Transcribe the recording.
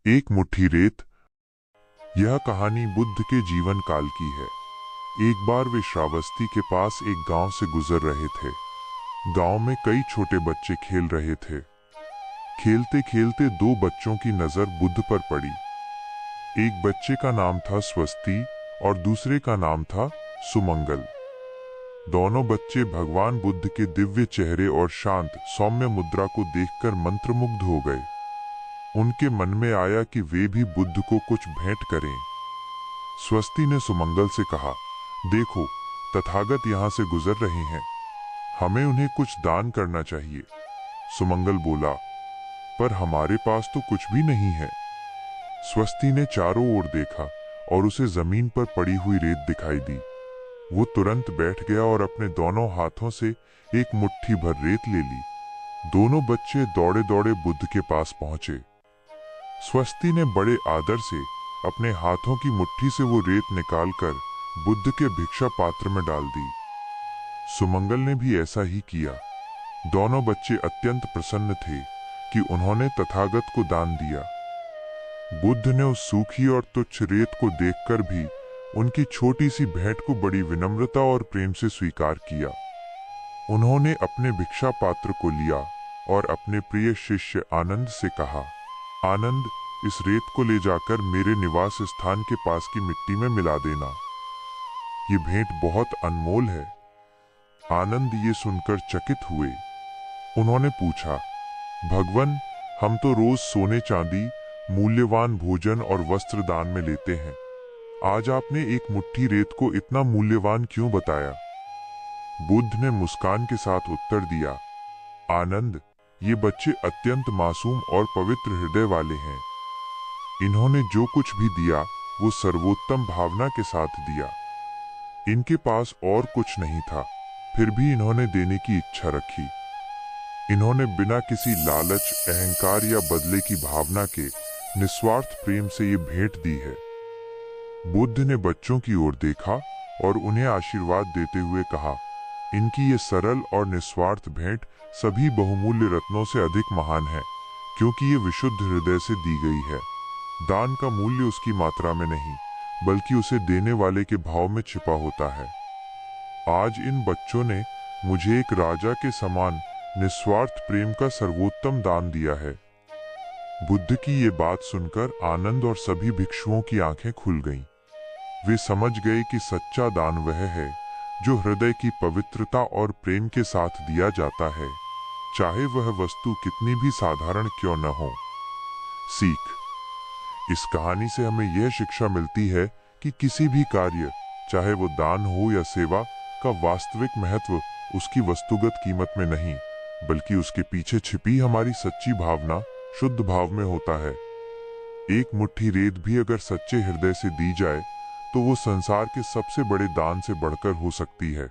एक मुट्ठी रेत। यह कहानी बुद्ध के जीवन काल की है। एक बार वे श्रावस्ती के पास एक गांव से गुजर रहे थे। गांव में कई छोटे बच्चे खेल रहे थे। खेलते खेलते दो बच्चों की नजर बुद्ध पर पड़ी। एक बच्चे का नाम था स्वस्ति और दूसरे का नाम था सुमंगल। दोनों बच्चे भगवान बुद्ध के दिव्य चेहरे और शांत सौम्य मुद्रा को देखकर मंत्रमुग्ध हो गए। उनके मन में आया कि वे भी बुद्ध को कुछ भेंट करें। स्वस्ति ने सुमंगल से कहा, देखो, तथागत यहाँ से गुजर रहे हैं, हमें उन्हें कुछ दान करना चाहिए। सुमंगल बोला, पर हमारे पास तो कुछ भी नहीं है। स्वस्ति ने चारों ओर देखा और उसे जमीन पर पड़ी हुई रेत दिखाई दी। वो तुरंत बैठ गया और अपने दोनों हाथों से एक मुट्ठी भर रेत ले ली। दोनों बच्चे दौड़े दौड़े बुद्ध के पास पहुंचे। स्वस्ति ने बड़े आदर से अपने हाथों की मुट्ठी से वो रेत निकालकर बुद्ध के भिक्षा पात्र में डाल दी। सुमंगल ने भी ऐसा ही किया। दोनों बच्चे अत्यंत प्रसन्न थे कि उन्होंने तथागत को दान दिया। बुद्ध ने उस सूखी और तुच्छ रेत को देखकर भी उनकी छोटी सी भेंट को बड़ी विनम्रता और प्रेम से स्वीकार किया। उन्होंने अपने भिक्षा पात्र को लिया और अपने प्रिय शिष्य आनंद से कहा, आनंद, इस रेत को ले जाकर मेरे निवास स्थान के पास की मिट्टी में मिला देना। ये भेंट बहुत अनमोल है। आनंद ये सुनकर चकित हुए। उन्होंने पूछा, भगवन, हम तो रोज सोने चांदी, मूल्यवान भोजन और वस्त्र दान में लेते हैं। आज आपने एक मुट्ठी रेत को इतना मूल्यवान क्यों बताया? बुद्ध ने मुस्कान के साथ उत्तर दिया, आनंद, ये बच्चे अत्यंत मासूम और पवित्र हृदय वाले हैं। इन्होंने जो कुछ भी दिया वो सर्वोत्तम भावना के साथ दिया। इनके पास और कुछ नहीं था, फिर भी इन्होंने देने की इच्छा रखी। इन्होंने बिना किसी लालच, अहंकार या बदले की भावना के निस्वार्थ प्रेम से ये भेंट दी है। बुद्ध ने बच्चों की ओर देखा और उन्हें आशीर्वाद देते हुए कहा, इनकी ये सरल और निस्वार्थ भेंट सभी बहुमूल्य रत्नों से अधिक महान है, क्योंकि ये विशुद्ध हृदय से दी गई है। दान का मूल्य उसकी मात्रा में नहीं, बल्कि उसे देने वाले के भाव में छिपा होता है। आज इन बच्चों ने मुझे एक राजा के समान निस्वार्थ प्रेम का सर्वोत्तम दान दिया है। बुद्ध की ये बात सुनकर आनंद और सभी भिक्षुओं की आंखें खुल गईं। वे समझ गए कि सच्चा दान वह है जो हृदय की पवित्रता और प्रेम के साथ दिया जाता है, चाहे वह वस्तु कितनी भी साधारण क्यों न हो। सीख: इस कहानी से हमें यह शिक्षा मिलती है कि किसी भी कार्य, चाहे वो दान हो या सेवा, का वास्तविक महत्व उसकी वस्तुगत कीमत में नहीं, बल्कि उसके पीछे छिपी हमारी सच्ची भावना, शुद्ध भाव में होता है। एक मुट्ठी रेत भी अगर सच्चे हृदय से दी जाए तो वो संसार के सबसे बड़े दान से बढ़कर हो सकती है।